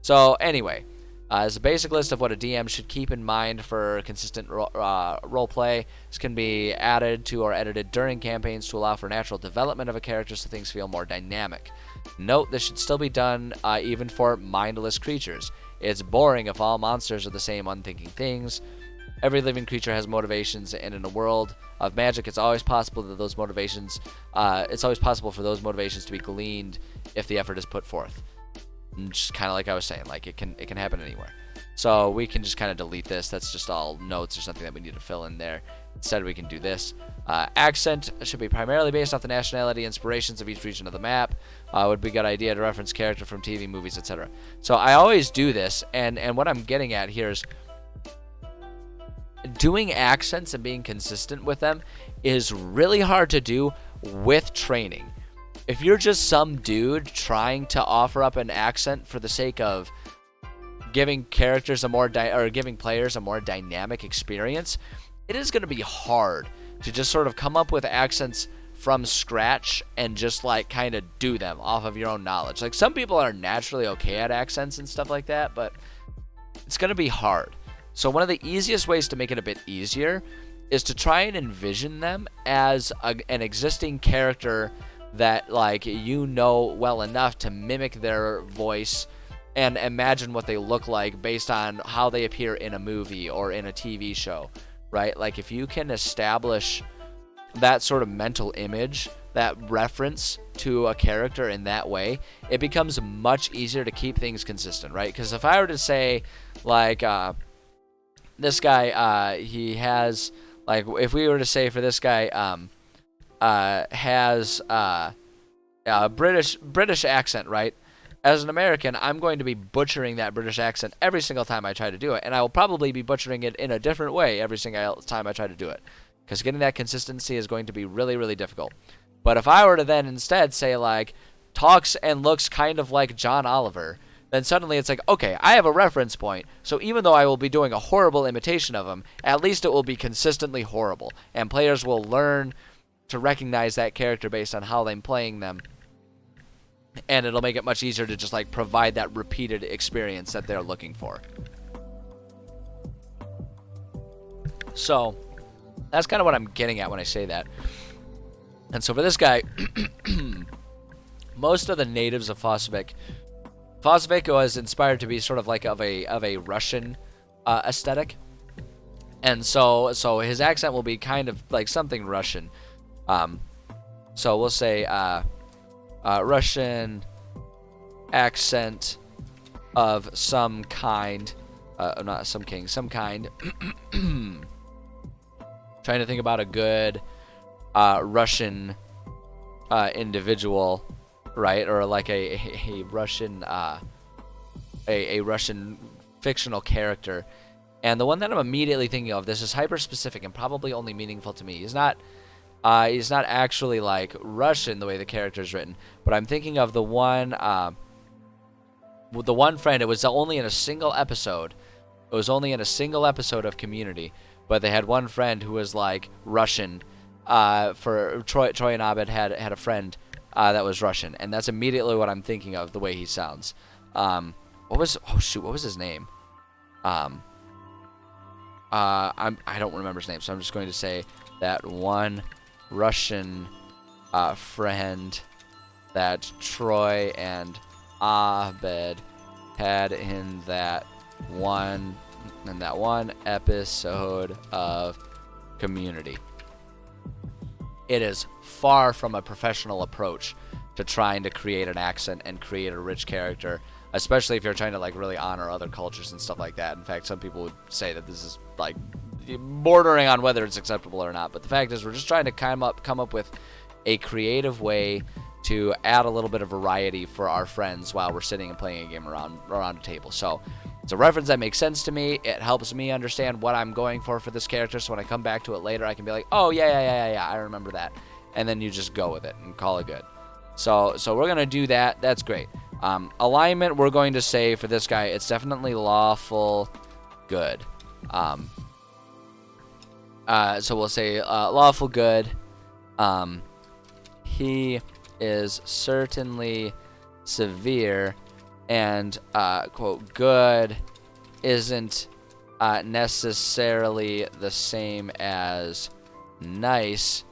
So anyway, As a basic list of what a DM should keep in mind for consistent roleplay. This can be added to or edited during campaigns to allow for natural development of a character so things feel more dynamic. Note, this should still be done even for mindless creatures. It's boring if all monsters are the same unthinking things. Every living creature has motivations, and in a world of magic, it's always possible that those motivations, it's always possible for those motivations to be gleaned if the effort is put forth. Just kind of like I was saying, like it can happen anywhere. So we can just kind of delete this. That's just all notes or something that we need to fill in there. Instead, we can do this. Accent should be primarily based off the nationality inspirations of each region of the map. Would be a good idea to reference character from TV, movies, etc. So I always do this, and what I'm getting at here is doing accents and being consistent with them is really hard to do with training. If you're just some dude trying to offer up an accent for the sake of giving characters a more giving players a more dynamic experience, it is going to be hard to just sort of come up with accents from scratch and just like kind of do them off of your own knowledge. Like some people are naturally okay at accents and stuff like that, but it's going to be hard. So one of the easiest ways to make it a bit easier is to try and envision them as an existing character that like you know well enough to mimic their voice and imagine what they look like based on how they appear in a movie or in a TV show, right? Like if you can establish that sort of mental image, that reference to a character in that way, it becomes much easier to keep things consistent, right? Because if I were to say like this guy he has like if we were to say for this guy has a British accent, right? As an American, I'm going to be butchering that British accent every single time I try to do it, and I will probably be butchering it in a different way every single time I try to do it, because getting that consistency is going to be really, really difficult. But if I were to then instead say like talks and looks kind of like John Oliver, then suddenly it's like, okay, I have a reference point, so even though I will be doing a horrible imitation of him, at least it will be consistently horrible, and players will learn to recognize that character based on how I'm playing them, and it'll make it much easier to just like provide that repeated experience that they're looking for. So that's kind of what I'm getting at when I say that. And so for this guy, most of the natives of Fosvik was inspired to be sort of like of a Russian aesthetic, and so his accent will be kind of like something Russian. So we'll say Russian accent of some kind, not some king, some kind. Trying to think about a good Russian individual, right? Or like a Russian a Russian fictional character. And the one that I'm immediately thinking of, this is hyper specific and probably only meaningful to me. He's not actually like Russian the way the character is written, but I'm thinking of the one friend. It was only in a single episode. It was only in a single episode of Community, but they had one friend who was like Russian. For Troy and Abed had a friend that was Russian, and that's immediately what I'm thinking of, the way he sounds. What was his name? I don't remember his name, so I'm just going to say that one Russian friend that Troy and Abed had in that one episode of Community. It is far from a professional approach to trying to create an accent and create a rich character, especially if you're trying to like really honor other cultures and stuff like that. In fact, some people would say that this is like bordering on whether it's acceptable or not. But the fact is, we're just trying to come up with a creative way to add a little bit of variety for our friends while we're sitting and playing a game around a table. So it's a reference that makes sense to me. It helps me understand what I'm going for this character, so when I come back to it later, I can be like, oh, yeah, I remember that. And then you just go with it and call it good. So we're going to do that. That's great. Alignment, we're going to say for this guy, it's definitely lawful good. So we'll say lawful good. He is certainly severe and, quote, good isn't necessarily the same as nice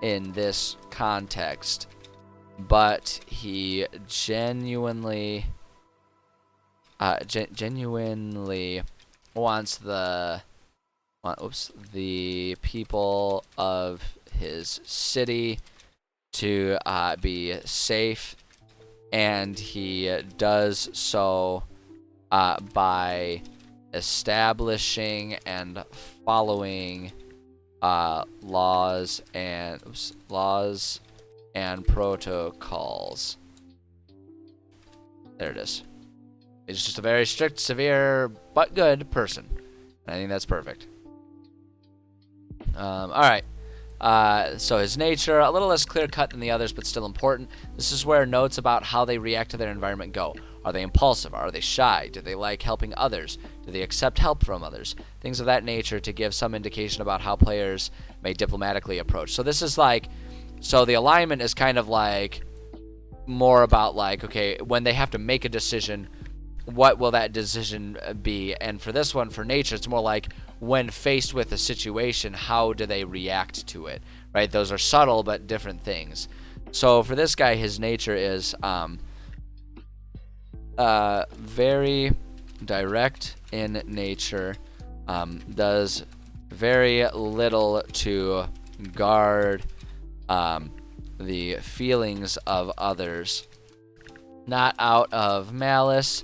in this context, but he genuinely wants the people of his city to be safe, and he does so by establishing and following laws and protocols. There it is. He's just a very strict, severe, but good person. And I think that's perfect. All right. So his nature, a little less clear-cut than the others, but still important. This is where notes about how they react to their environment go. Are they impulsive? Are they shy? Do they like helping others? Do they accept help from others? Things of that nature to give some indication about how players may diplomatically approach. So this is like, so the alignment is kind of like more about like, okay, when they have to make a decision, what will that decision be? And for this one, for nature, it's more like when faced with a situation, how do they react to it, right? Those are subtle but different things. So for this guy, his nature is very direct in nature, does very little to guard the feelings of others, not out of malice,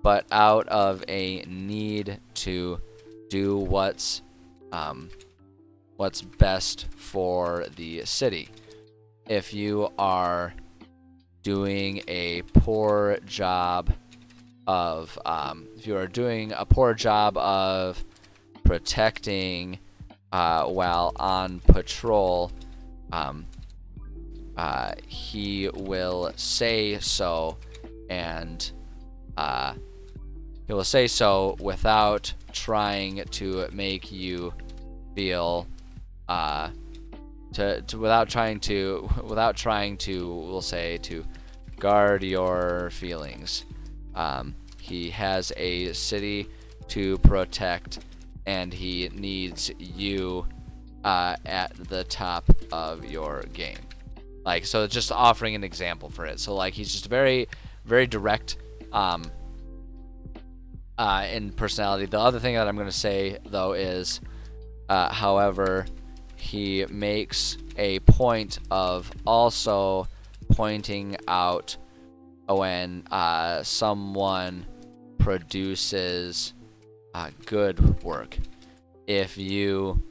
but out of a need to do what's best for the city. If you are doing a poor job of protecting while on patrol, he will say so, and he will say so without trying to make you feel without trying to we'll say to guard your feelings. He has a city to protect, and he needs you at the top of your game. Like, so just offering an example for it. So like he's just very, very direct in personality. The other thing that I'm going to say though is, however, he makes a point of also pointing out when someone produces good work. If you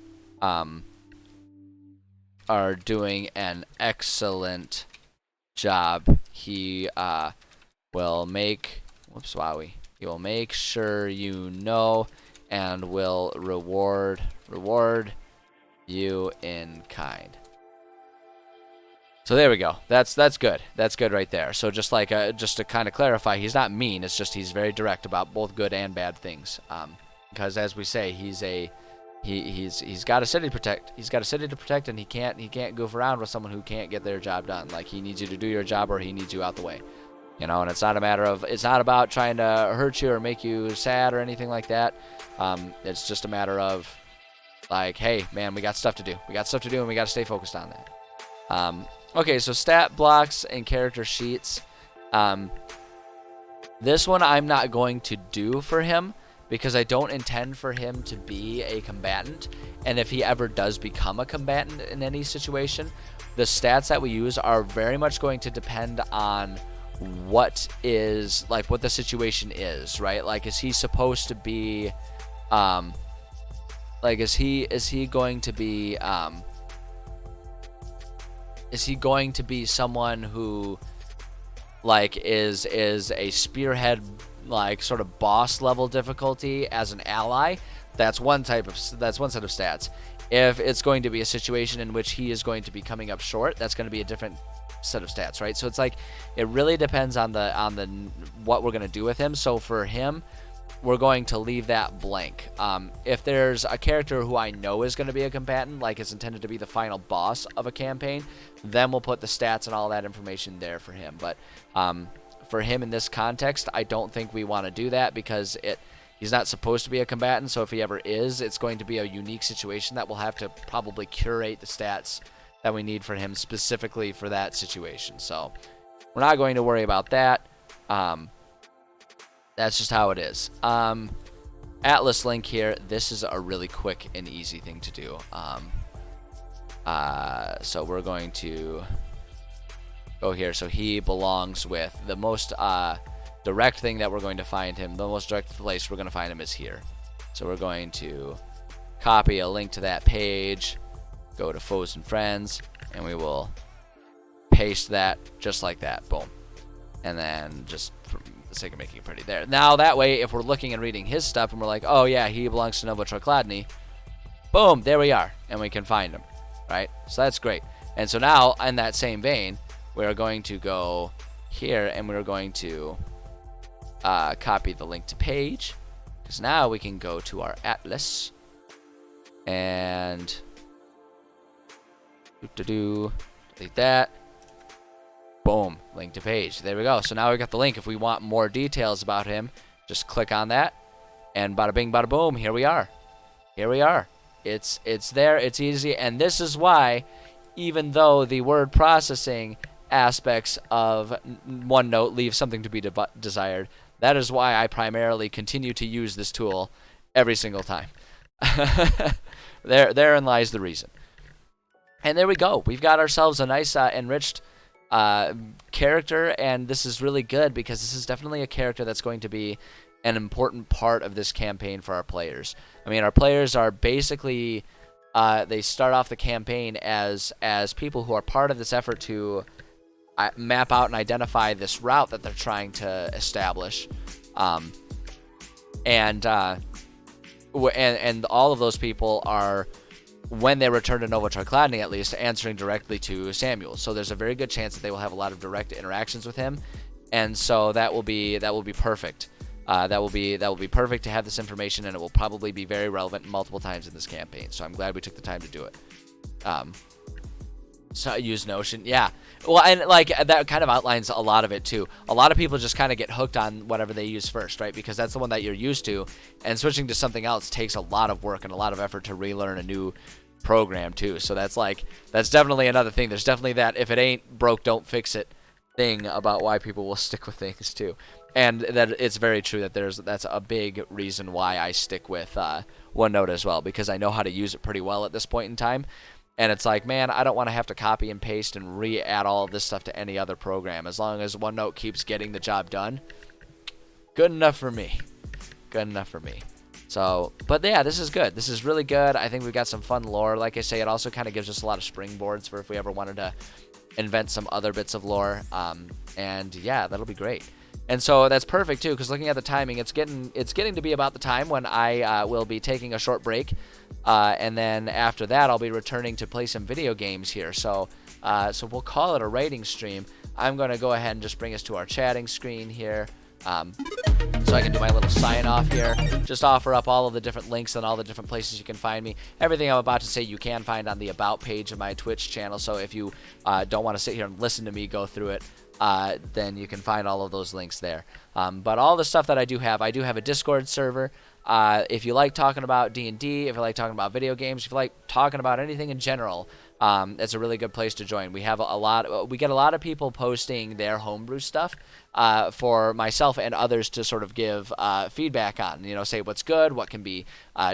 are doing an excellent job, he will make he will make sure you know, and will reward you in kind. So there we go. That's good. That's good right there. So just like just to kind of clarify, he's not mean. It's just he's very direct about both good and bad things. Because as we say, he's got a city to protect. He's got a city to protect, and he can't goof around with someone who can't get their job done. Like, he needs you to do your job, or he needs you out the way. You know, and it's not about trying to hurt you or make you sad or anything like that. It's just a matter of like, hey man, we got stuff to do. We got stuff to do, and we got to stay focused on that. Okay, so stat blocks and character sheets. This one I'm not going to do for him, because I don't intend for him to be a combatant. And if he ever does become a combatant in any situation, the stats that we use are very much going to depend on what the situation is, right? Like, is he supposed to be, is he going to be someone who, like, is a spearhead, like, sort of boss level difficulty as an ally? That's one set of stats. If it's going to be a situation in which he is going to be coming up short, that's going to be a different set of stats, right? So it's like, it really depends on the what we're going to do with him. So for him, we're going to leave that blank. If there's a character who I know is going to be a combatant, like is intended to be the final boss of a campaign, then we'll put the stats and all that information there for him. But for him in this context, I don't think we want to do that because he's not supposed to be a combatant. So if he ever is, it's going to be a unique situation that we'll have to probably curate the stats that we need for him specifically for that situation. So we're not going to worry about that. That's just how it is. Atlas link here. This is a really quick and easy thing to do. So we're going to go here. So he belongs with the most direct thing that we're going to find him. The most direct place we're going to find him is here. So we're going to copy a link to that page, go to foes and friends, and we will paste that just like that. Boom. And then just for the sake of making it pretty there. Now that way, if we're looking and reading his stuff and we're like, oh yeah, he belongs to Novotrokladny, boom, there we are, and we can find him, right? So that's great. And so now, in that same vein, we're going to go here and we're going to copy the link to page, because now we can go to our atlas and delete that. Boom, link to page. There we go. So now we got the link. If we want more details about him, just click on that, and bada bing, bada boom. Here we are. Here we are. It's there. It's easy, and this is why, even though the word processing aspects of OneNote leave something to be desired, that is why I primarily continue to use this tool every single time. Therein lies the reason. And there we go. We've got ourselves a nice enriched character, and this is really good because this is definitely a character that's going to be an important part of this campaign for our players. I mean, our players are basically they start off the campaign as people who are part of this effort to map out and identify this route that they're trying to establish, and all of those people are, when they return to Novotrokladny, at least, answering directly to Samuel. So there's a very good chance that they will have a lot of direct interactions with him, and so that will be perfect. That will be perfect to have this information, and it will probably be very relevant multiple times in this campaign. So I'm glad we took the time to do it. So use Notion, yeah. Well, and like that kind of outlines a lot of it too. A lot of people just kind of get hooked on whatever they use first, right? Because that's the one that you're used to, and switching to something else takes a lot of work and a lot of effort to relearn a new program too. So that's definitely another thing. There's definitely that if it ain't broke, don't fix it thing about why people will stick with things too. And that it's very true that that's a big reason why I stick with OneNote as well, because I know how to use it pretty well at this point in time. And it's like, man, I don't want to have to copy and paste and re-add all of this stuff to any other program. As long as OneNote keeps getting the job done, good enough for me. Good enough for me. So, but yeah, this is good. This is really good. I think we've got some fun lore. Like I say, it also kind of gives us a lot of springboards for if we ever wanted to invent some other bits of lore. And yeah, that'll be great. And so that's perfect too, because looking at the timing, it's getting to be about the time when I will be taking a short break, and then after that I'll be returning to play some video games here. So we'll call it a rating stream. I'm going to go ahead and just bring us to our chatting screen here, so I can do my little sign off here. Just offer up all of the different links and all the different places you can find me. Everything I'm about to say you can find on the About page of my Twitch channel. So if you don't want to sit here and listen to me go through it, then you can find all of those links there. But all the stuff that I do have a Discord server. If you like talking about D&D, if you like talking about video games, if you like talking about anything in general, it's a really good place to join. We get a lot of people posting their homebrew stuff for myself and others to sort of give feedback on, say what's good, what can be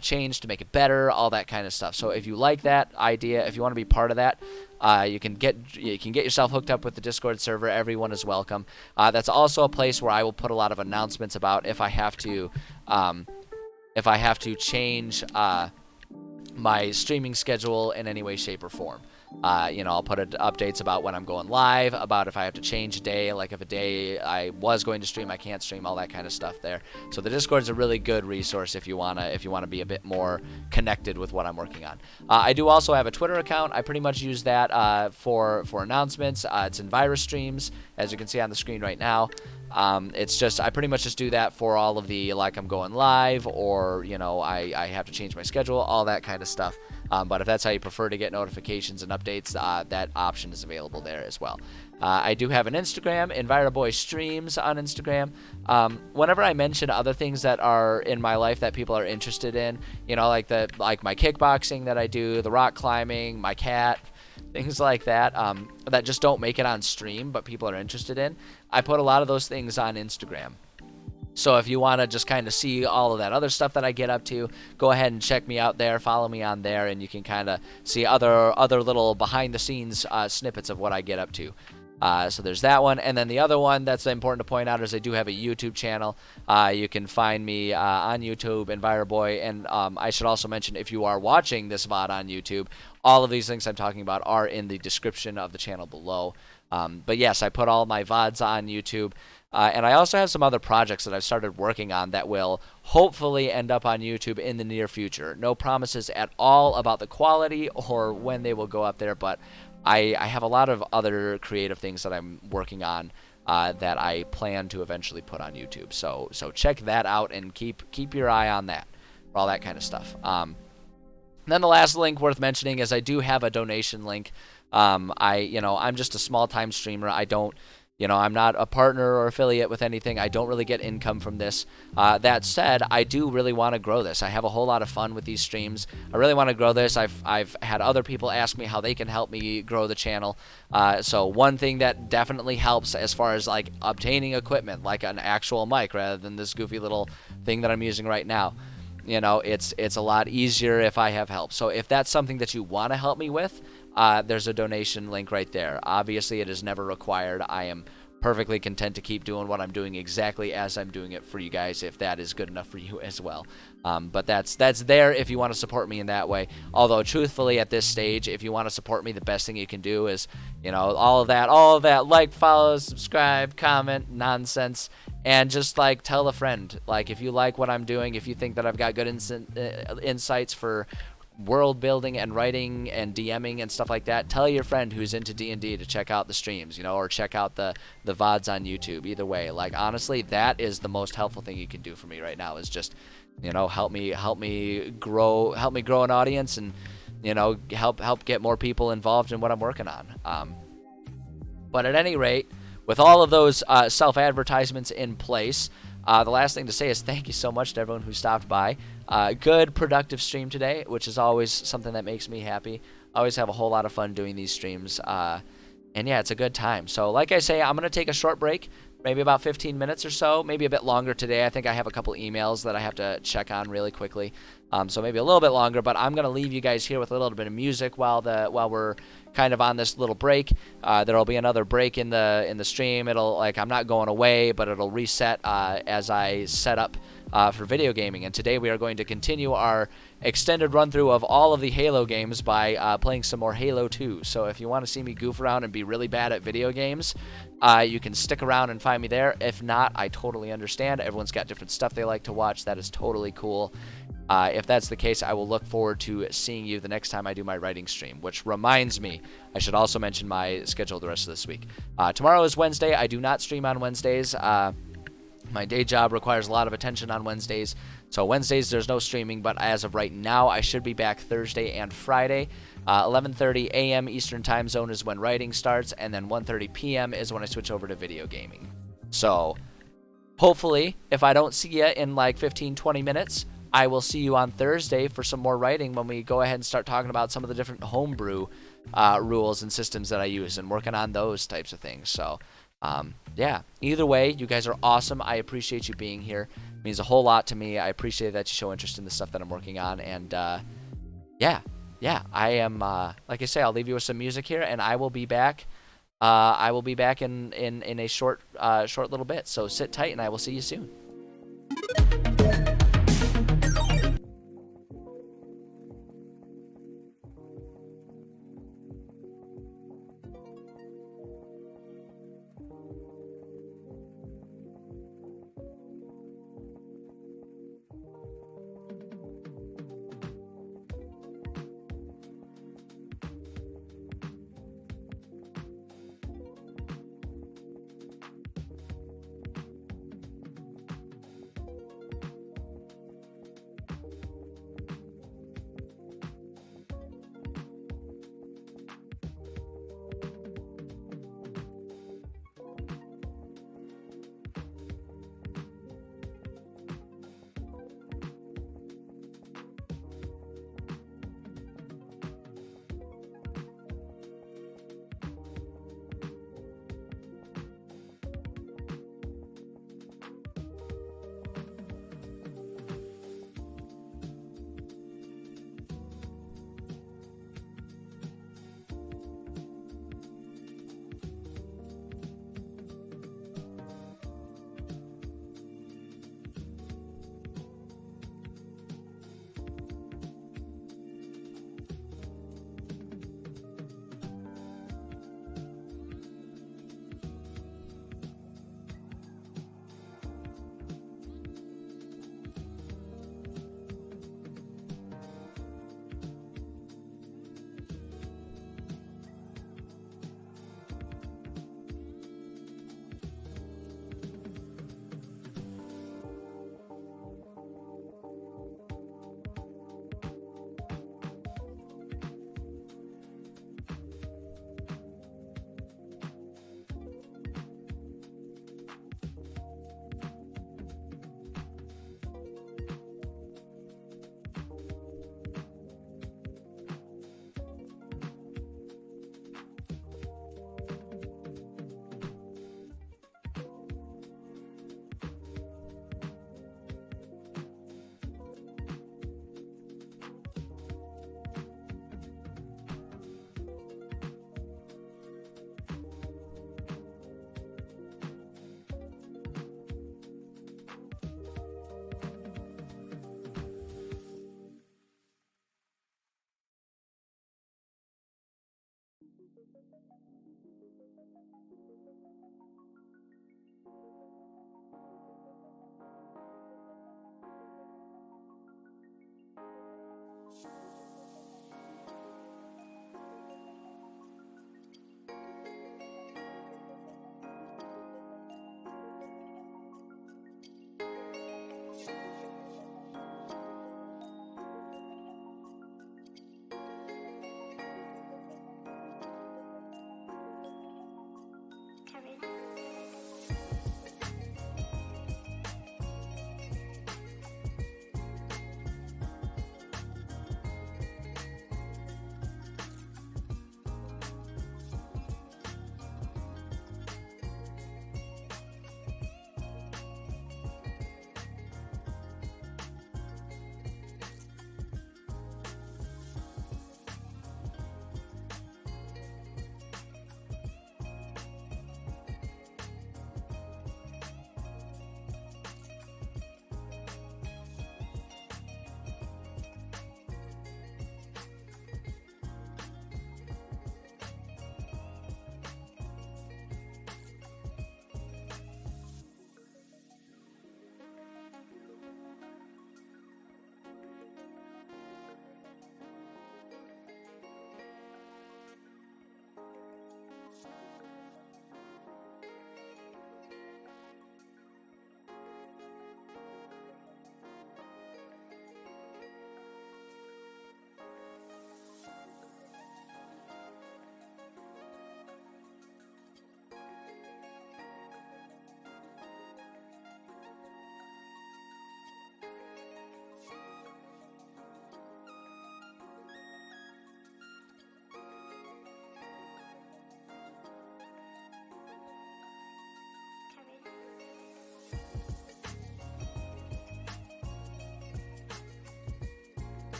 changed to make it better, all that kind of stuff. So if you like that idea, if you want to be part of that, you can get yourself hooked up with the Discord server. Everyone is welcome. That's also a place where I will put a lot of announcements about if I have to change my streaming schedule in any way, shape, or form. I'll put updates about when I'm going live, about if I have to change a day, like if a day I was going to stream, I can't stream, all that kind of stuff there. So the Discord is a really good resource if you wanna be a bit more connected with what I'm working on. I do also have a Twitter account. I pretty much use that for announcements. It's in Virus Streams, as you can see on the screen right now. I pretty much just do that for all of the, like I'm going live, or I have to change my schedule, all that kind of stuff. But if that's how you prefer to get notifications and updates, that option is available there as well. I do have an Instagram, EnviroBoy Streams on Instagram. Whenever I mention other things that are in my life that people are interested in, like my kickboxing that I do, the rock climbing, my cat, things like that, that just don't make it on stream, but people are interested in, I put a lot of those things on Instagram. So if you want to just kind of see all of that other stuff that I get up to, go ahead and check me out there, follow me on there, and you can kind of see other little behind-the-scenes snippets of what I get up to. So there's that one. And then the other one that's important to point out is I do have a YouTube channel. You can find me on YouTube, EnviroBoy. And I should also mention, if you are watching this VOD on YouTube, all of these things I'm talking about are in the description of the channel below. But yes, I put all my VODs on YouTube. And I also have some other projects that I've started working on that will hopefully end up on YouTube in the near future. No promises at all about the quality or when they will go up there, but I have a lot of other creative things that I'm working on that I plan to eventually put on YouTube. So check that out and keep your eye on that for all that kind of stuff. Then the last link worth mentioning is I do have a donation link. I'm just a small-time streamer. I'm not a partner or affiliate with anything. I don't really get income from this. That said, I do really want to grow this. I have a whole lot of fun with these streams. I really want to grow this. I've had other people ask me how they can help me grow the channel. So one thing that definitely helps as far as like obtaining equipment, like an actual mic rather than this goofy little thing that I'm using right now. It's a lot easier if I have help. So if that's something that you want to help me with, there's a donation link right there. Obviously, it is never required. I am perfectly content to keep doing what I'm doing exactly as I'm doing it for you guys, if that is good enough for you as well. But that's there if you want to support me in that way. Although, truthfully, at this stage, if you want to support me, the best thing you can do is, all of that, like, follow, subscribe, comment, nonsense, and just, like, tell a friend. Like, if you like what I'm doing, if you think that I've got good insights for world building and writing and DMing and stuff like that, tell your friend who's into D&D to check out the streams, or check out the VODs on YouTube. Either way, like, honestly, that is the most helpful thing you can do for me right now, is just, help me grow an audience, and help get more people involved in what I'm working on. But at any rate, with all of those self-advertisements in place, the last thing to say is thank you so much to everyone who stopped by. Good, productive stream today, which is always something that makes me happy. I always have a whole lot of fun doing these streams. And yeah, it's a good time. So like I say, I'm going to take a short break, maybe about 15 minutes or so, maybe a bit longer today. I think I have a couple emails that I have to check on really quickly. So maybe a little bit longer, but I'm going to leave you guys here with a little bit of music while we're kind of on this little break. There'll be another break in the stream. I'm not going away, but it'll reset as I set up for video gaming. And today we are going to continue our extended run through of all of the Halo games by playing some more Halo 2. So if you want to see me goof around and be really bad at video games, you can stick around and find me there. If not, I totally understand. Everyone's got different stuff they like to watch. That is totally cool. If that's the case, I will look forward to seeing you the next time I do my writing stream, which reminds me, I should also mention my schedule the rest of this week. Tomorrow is Wednesday. I do not stream on Wednesdays. My day job requires a lot of attention on Wednesdays. So Wednesdays, there's no streaming, but as of right now, I should be back Thursday and Friday. 11:30 a.m. Eastern Time Zone is when writing starts, and then 1:30 p.m. is when I switch over to video gaming. So hopefully, if I don't see you in like 15-20 minutes, I will see you on Thursday for some more writing when we go ahead and start talking about some of the different homebrew rules and systems that I use and working on those types of things. So yeah, either way, you guys are awesome. I appreciate you being here. It means a whole lot to me. I appreciate that you show interest in the stuff that I'm working on. And yeah, I am, like I say, I'll leave you with some music here, and I will be back. In a short little bit. So sit tight, and I will see you soon.